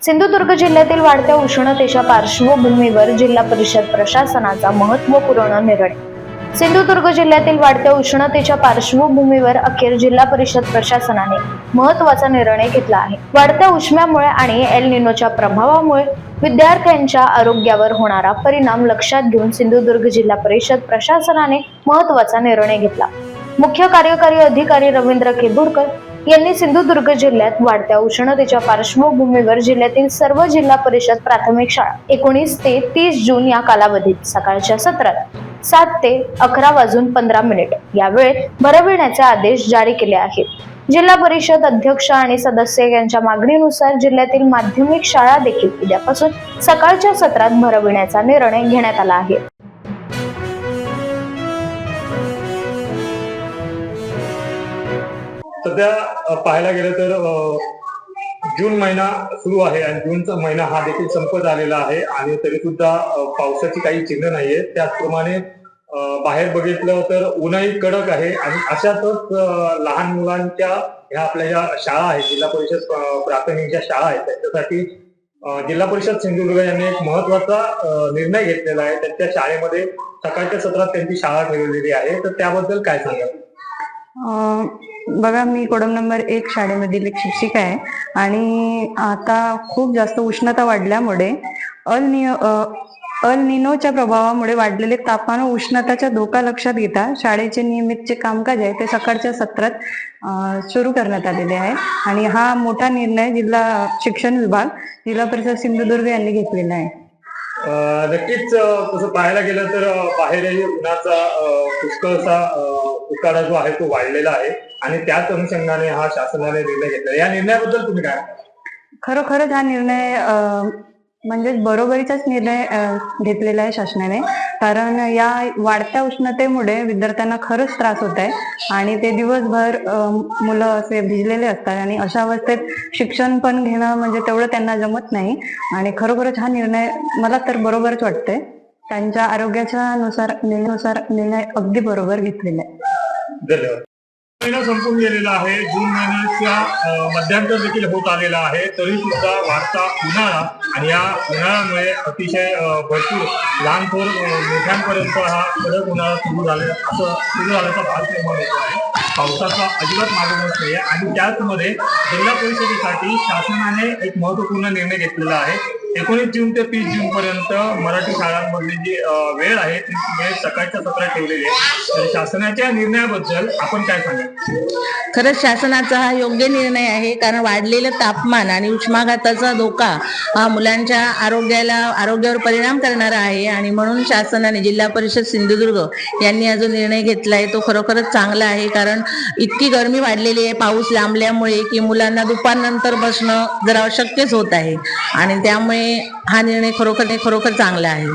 सिंधुदुर्ग जिल्ह्यातील वाढत्या उष्णतेच्या पार्श्वभूमीवर जिल्हा परिषद प्रशासनाचा महत्त्वपूर्ण निर्णय। सिंधुदुर्ग जिल्ह्यातील वाढत्या उष्णतेच्या पार्श्वभूमीवर अखेर जिल्हा परिषद प्रशासनाने महत्त्वाचा निर्णय घेतला आहे। वाढत्या उष्म्यामुळे आणि एल निनोच्या प्रभावामुळे विद्यार्थ्यांच्या आरोग्यावर होणारा परिणाम लक्षात घेऊन सिंधुदुर्ग जिल्हा परिषद प्रशासनाने महत्त्वाचा निर्णय घेतला। मुख्य कार्यकारी अधिकारी रवींद्र केभुरकर यांनी सिंधुदुर्ग जिल्ह्यात वाढत्या उष्णतेच्या पार्श्वभूमीवर जिल्ह्यातील सर्व जिल्हा परिषद प्राथमिक शाळा 19 ते 30 जून या कालावधीत सकाळच्या सत्रात 7 ते 11:15 या वेळेत भरविण्याचे आदेश जारी केले आहेत। जिल्हा परिषद अध्यक्ष आणि सदस्य यांच्या मागणीनुसार जिल्ह्यातील माध्यमिक शाळा देखील उद्यापासून सकाळच्या सत्रात भरविण्याचा निर्णय घेण्यात आला आहे। सध्या पाहायला गेलं तर जून महिना सुरू आहे आणि जूनचा महिना हा देखील संपत आलेला आहे आणि तरी सुद्धा पावसाची काही चिन्ह नाहीये। त्याचप्रमाणे बाहेर बघितलं तर ऊनही कडक आहे आणि अशातच लहान मुलांच्या ह्या आपल्या ज्या शाळा आहेत, जिल्हा परिषद प्राथमिक ज्या शाळा आहेत, त्याच्यासाठी जिल्हा परिषद सिंधुदुर्ग यांनी एक महत्वाचा निर्णय घेतलेला आहे। त्यांच्या शाळेमध्ये सकाळच्या सत्रात त्यांची शाळा ठेवलेली आहे, तर त्याबद्दल काय सांगाल? बघा, मी कोडम नंबर 1 शाळेमधील एक शिक्षिका आहे आणि आता खूप जास्त उष्णता वाढल्यामुळे अल निनोच्या प्रभावामुळे वाढलेले तापमान व उष्णताचा धोका लक्षात घेता शाळेचे नियमित जे कामकाज आहे ते सकाळच्या सत्रात सुरू करण्यात आलेले आहे आणि हा मोठा निर्णय जिल्हा शिक्षण विभाग, जिल्हा परिषद सिंधुदुर्ग यांनी घेतलेला आहे। नक्कीच तसं पाहायला गेलं तर बाहेरही उन्हाचा पुष्कळसा उकाडा जो आहे तो वाढलेला आहे आणि त्याच अनुषंगाने हा शासनाने निर्णय घेतला। या निर्णयाबद्दल तुम्ही काय? खरोखरच हा निर्णय म्हणजे बरोबरीचाच निर्णय घेतलेला आहे शासनाने, कारण या वाढत्या उष्णतेमुळे विद्यार्थ्यांना खरंच त्रास होत आहे आणि ते दिवसभर मुलं असे भिजलेले असतात आणि अशा अवस्थेत शिक्षण पण घेणं म्हणजे तेवढं त्यांना जमत नाही आणि खरोखरच हा निर्णय मला तर बरोबरच वाटतंय। त्यांच्या आरोग्याच्या निर्णय अगदी बरोबर घेतलेला आहे। धन्यवाद। महिना संपून गेलेला आहे, जून महिन्याच्या मध्यांतर देखील होत आलेला आहे, तरी सुद्धा वाढता उन्हाळा आणि या उन्हाळ्यामुळे अतिशय भरपूर लहान थोर मोठ्यांपर्यंत हा कडक उन्हाळा सुरू झाल्याचा भाग निर्माण होतो आहे। पावसाचा अजिबात मागोमाग नाही आणि त्याचमध्ये जिल्हा परिषदेसाठी शासनाने एक महत्वपूर्ण निर्णय घेतलेला आहे। 19 जून ते 30 जून पर्यंत मराठी शाळांमधली जी वेळ आहे ती वेळ सकाळच्या सत्रात ठेवलेली आहे। तर शासनाच्या निर्णयाबद्दल आपण काय सांगाल? खरंच शासनाचा हा योग्य निर्णय आहे, कारण वाढलेलं तापमान आणि उष्माघाताचा धोका हा मुलांच्या आरोग्यावर परिणाम करणारा आहे आणि म्हणून शासनाने जिल्हा परिषद सिंधुदुर्ग यांनी हा जो निर्णय घेतला आहे तो खरोखरच चांगला आहे, कारण इतकी गरमी वाढलेली आहे पाऊस लांबल्यामुळे की मुलांना दुपारनंतर बसणं जरा अशक्यच होत आहे आणि त्यामुळे हा निर्णय खरोखर चांगला आहे।